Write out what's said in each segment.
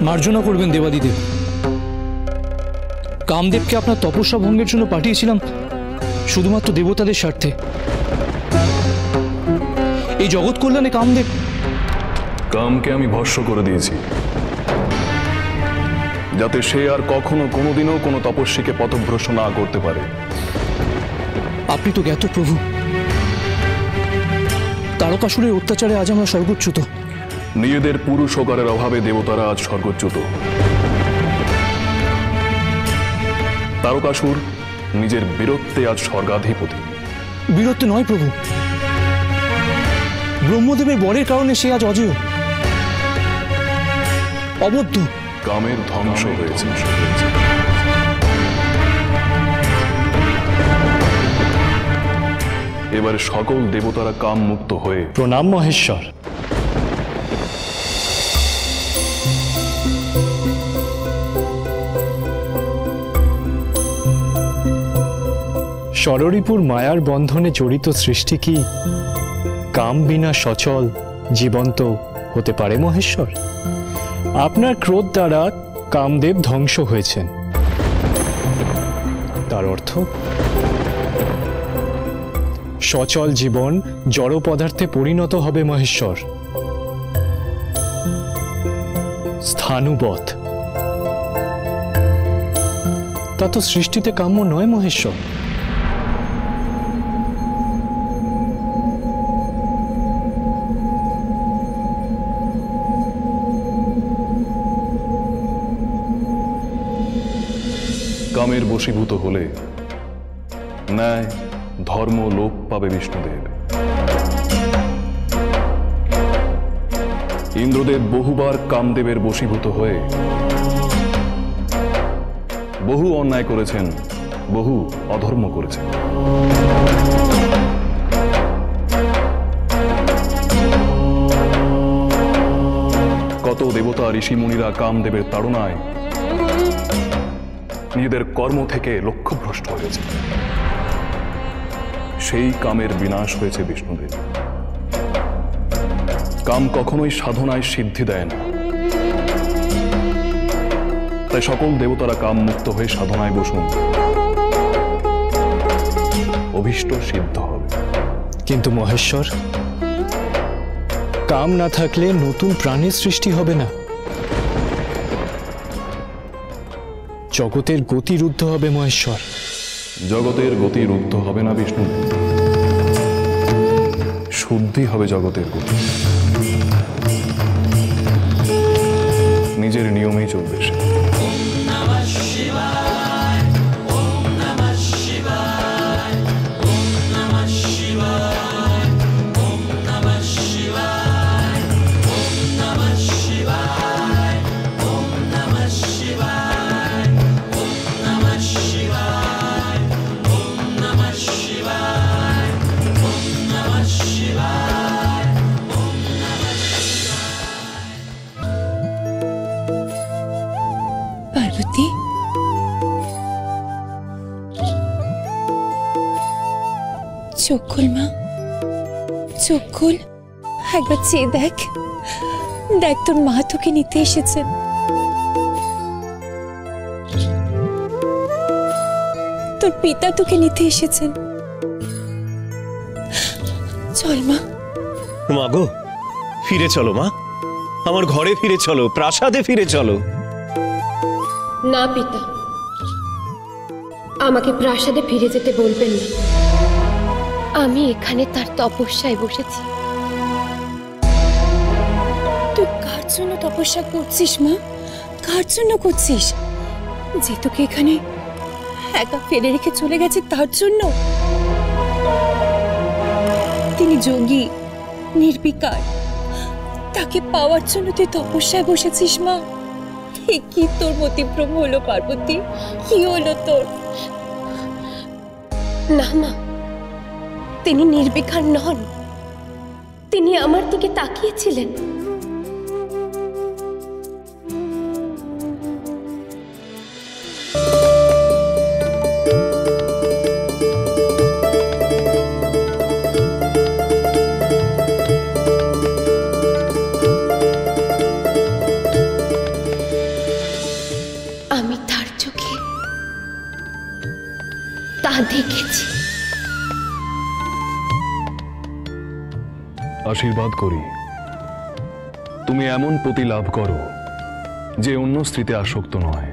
মার্জনা করবেন দেবাদিদেব। কামদেবকে আপনার তপস্যা ভঙ্গের জন্য পাঠিয়েছিলাম শুধুমাত্র দেবতাদের স্বার্থে। এই জগৎ কল্যাণে কামদেব। কামকে আমি ভস্ম করে দিয়েছি, যাতে সে আর কখনো কোনোদিনও কোনো তপস্বীকে পথভ্রষ্ট না করতে পারে। আপনি তো জ্ঞাত প্রভু, তারকাসুরের অত্যাচারে আজ আমরা স্বর্গচ্যুত। নিজেদের পুরুষকারের অভাবে দেবতারা আজ স্বর্গচ্যুত। তারকাসুর নিজের বীরত্বে আজ স্বর্গাধিপতি। বীরত্বে নয় প্রভু, ব্রহ্মদেবের বরের কারণে সে আজ অজেয়, অবদ্ধ। কামের ধ্বংস হয়েছে। এবারে সকল দেবতারা কাম মুক্ত হয়ে। প্রণাম মহেশ্বর। ষড়রিপুর মায়ার বন্ধনে জড়িত সৃষ্টি কি কাম বিনা সচল জীবন্ত হতে পারে মহেশ্বর? আপনার ক্রোধ দ্বারা কামদেব ধ্বংস হয়েছেন, তার অর্থ সচল জীবন জড় পদার্থে পরিণত হবে মহেশ্বর। স্থাণুবৎ। তা তো সৃষ্টিতে কাম্য নয় মহেশ্বর। কামের বশীভূত হলে ন্যায় ধর্ম লোপ পাবে বিষ্ণুদেব। ইন্দ্রদেব বহুবার কামদেবের বশীভূত হয়ে বহু অন্যায় করেছেন, বহু অধর্ম করেছেন। কত দেবতা ঋষিমুনিরা কামদেবের তাড়নায় নিজেদের কর্ম থেকে লক্ষ্যভ্রষ্ট হয়েছে। সেই কামের বিনাশ হয়েছে বিষ্ণুদেব। কাম কখনোই সাধনায় সিদ্ধি দেয় না, তাই সকল দেবতারা কাম মুক্ত হয়ে সাধনায় বসুন, অভীষ্ট সিদ্ধ হবে। কিন্তু মহেশ্বর, কাম না থাকলে নতুন প্রাণের সৃষ্টি হবে না, জগতের গতি রুদ্ধ হবে মহেশ্বর। জগতের গতি রুদ্ধ হবে না বিষ্ণু, শুদ্ধি হবে জগতের গতি। নিজের নিয়মেই চলবে সে। পার্বতী, চোখ খুল মা, চোখ খুল। একবার চেয়ে দেখ, দেখ তোর মা তোকে নিতে এসেছেন। তোর পিতা তোকে নিতে এসেছেন। চল মা। মা গো, ফিরে চলো মা, আমার ঘরে ফিরে চলো, প্রাসাদে ফিরে চলো। না পিতা, আমাকে প্রাসাদে ফিরে যেতে বলবেন না। আমি এখানে তার তপস্যায় বসেছি। তুই কার জন্য তপস্যা করছিস মা? কার জন্য করছিস? যে তোকে এখানে একা ফেলে রেখে চলে গেছে তার জন্য? তিনি যোগী, নির্বিকার, তাকে পাওয়ার জন্য তুই তপস্যায় বসেছিস মা। কি তোর মতিভ্রম হলো পার্বতী? কি হলো তোর? না মা, তিনি নির্বিকার নন, তিনি আমার দিকে তাকিয়েছিলেন। আশীর্বাদ করি তুমি এমন পতি লাভ করো যে অন্য স্ত্রীতে আসক্ত নয়।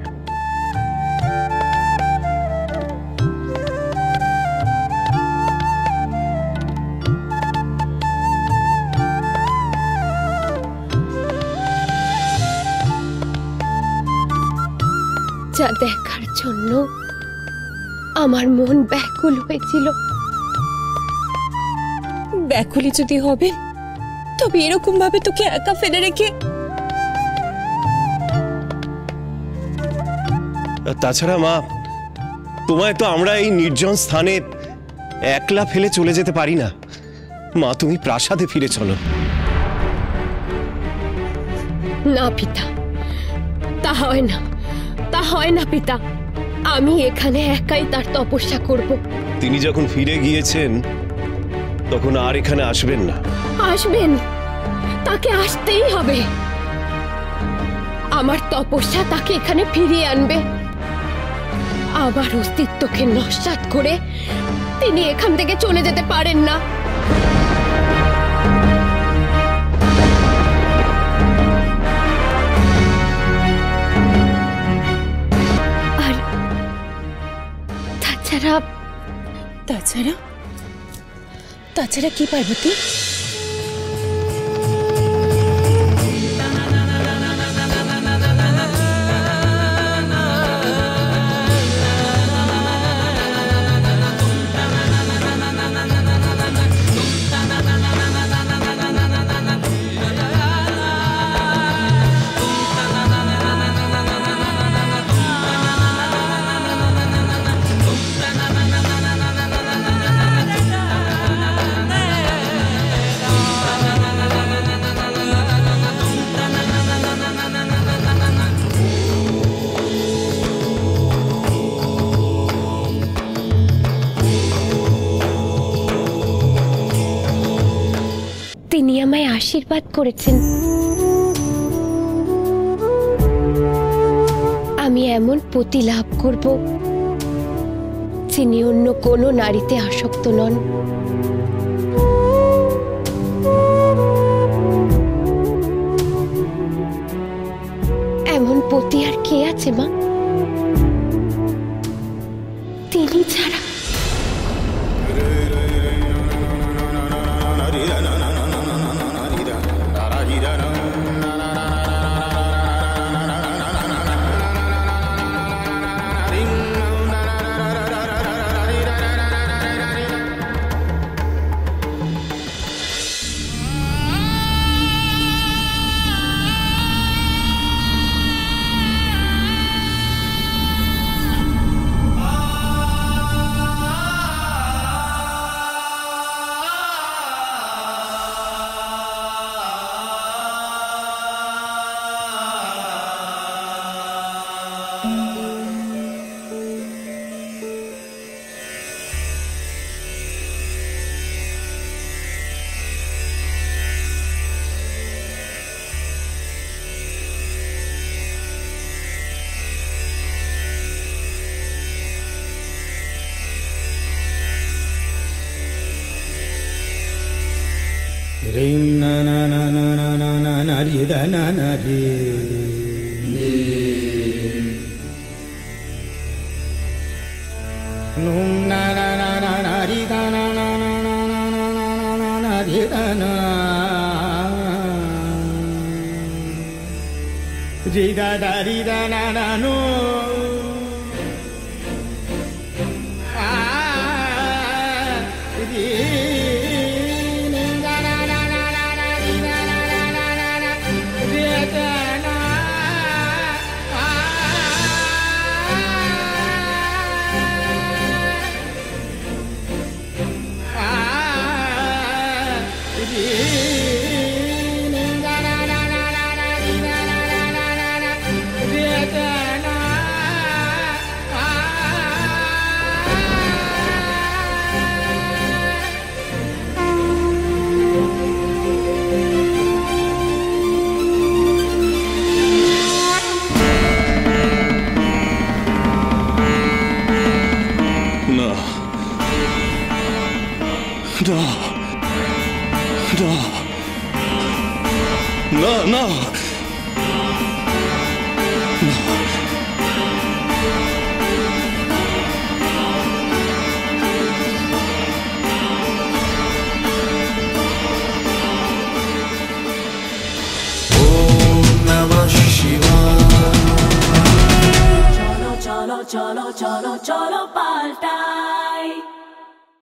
যা দেখার জন্য আমার মন ব্যাকুল হয়েছিল, ব্যাকুলি যদি হবে তবে এরকম ভাবে তোকে একা ফেলে রেখে। তাছাড়া মা, তোমায় তো আমরা এই নির্জন স্থানে একলা ফেলে চলে যেতে পারি না। মা, তুমি প্রাসাদে ফিরে চলো। না পিতা, তা হয় না, তা হয় না পিতা। আমি এখানে একাই তার তপস্যা করব। তিনি যখন ফিরে গিয়েছেন তখন আর এখানে আসবেন না। আসবেন, তাকে আসতেই হবে। আমার তপস্যা তাকে এখানে ফিরিয়ে আনবে। আমার অস্তিত্বকে নস্যাৎ করে তিনি এখান থেকে চলে যেতে পারেন না। আর তাছাড়া তাছাড়া তাছাড়া কি পার্বতী? তিনি আমায় আশীর্বাদ করেছেন আমি এমন পতি লাভ করব যিনি অন্য কোনো নারীতে আসক্ত নন। এমন পতি আর কে আছে মা, তিনি ছাড়া? Ring na na na na na na na na ri da na na ri. Num na na na na na ri da na na na na na na na na na ri da na. Ri da da ri da na na no. না না না না না cholo cholo cholo cholo palta